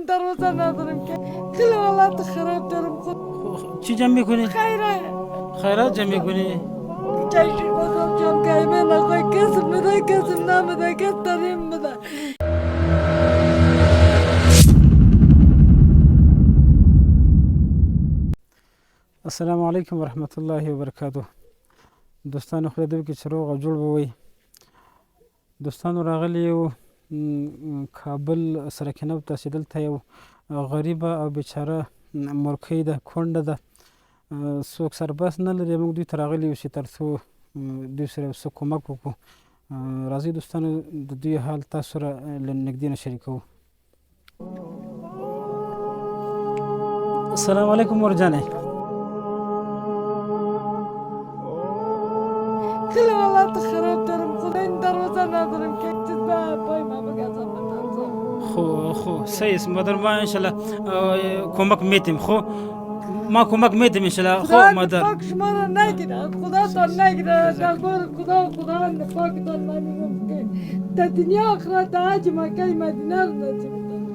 دروازه ندارم که خیلی حالت خراب دارم. خود چی جمع میکنی؟ خیرات جمع میکنی؟ چشی بازم جمع که من آقای کسی میده کسی نمیده کسی ترین میده. السلام علیکم و رحمت الله و برکاته. دوستان خدا دې وکړي چې روغ او جوړ به وئ. دوستانو راغلي یو کابل سرکنه تاسې دلته یو غریبه او بیچاره مورکۍ ده، کونډه ده، څوک سربس نه لري. موږ دوی ته راغلي یو چې تر څو دوی سره یو څه کومک وکړو. راځئ دوستانو د دوی حال تاسو سره له نږدې نه شریکوو. السلام علیکم مور جانې. خیلی حالت خراب دارم. خدا این دروازه ندارم که چیز به پای ما بگذارم بتانسم. خو صحیح است مادر، ما انشالله کمک میتیم. خو ما کمک میتیم انشالله. خو مادر خدا پاک شما را نگیرد، خدا تان نگیرد. نگور خدا پاک تان نمیگم که در دنیا آخرت حج مکه مدینه رو نصیب کنه.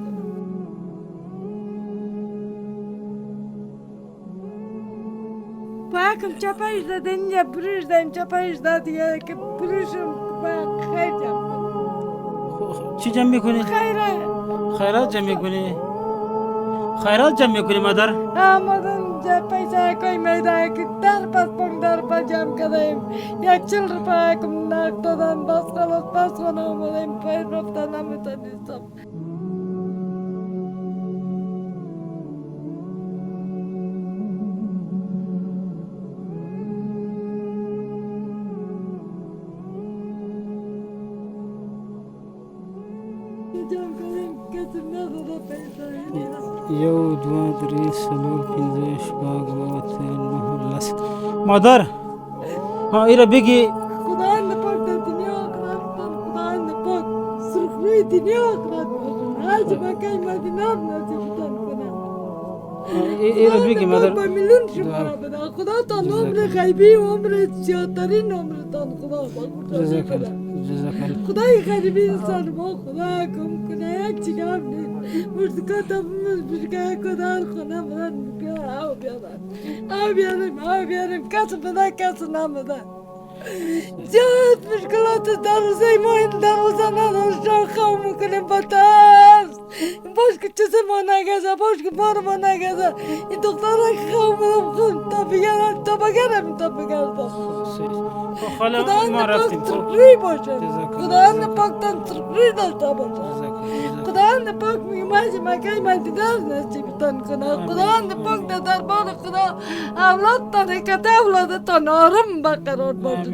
پاکم چپایش داد اینجا بروش دادیم چپایش داد دیگه که بروشم خیر جمع کنم. چی جمع میکنی؟ خیرات جمع میکنی؟ خیرات جمع میکنی مادر؟ آمدن پیسه کوی میده که در پس جمع کردیم. 140 روپये کم نقد دادن. بس خلاص پس خانه آمدیم پای رفته نمیتونستم. یو دوه درې څلور پنځه شپږ اووه اته نهه لس. مادر ها ایره بگی. خداوند پاک در دنیا آخرت خداوند پاک سرخروی دنیا آخرت باشن. حج مکه مدینه رو نصیبتان کنه. ایره بگی مادر. با میلیون شما را بده. خدا تان عمر غیبی و عمر زیادترین عمرتان خدا جزاک الله. خدای غریبی انسان ما خدا کم کنه. یک چی کم نیست. مشتکات هم مشتکه کدال خونه بدن بیار آو بیاریم کس بده کس نمیده. جات مشکلات دروازه ما این دروازه نداشت خواه میکنیم با ترس. باش که چیز ما نگذه باش که بار ما نگذه. این دختر را خواه میدم خون تا بگرم خدا ما رفتیم ترقی باشه. خدا پاک تن ترقی داشته باشه. خدا پاک میگه مکه مدینه نصیبتان کنه. خدا پاک در دربار خدا اولاد تان که اولادتان آرام برقرار باشه.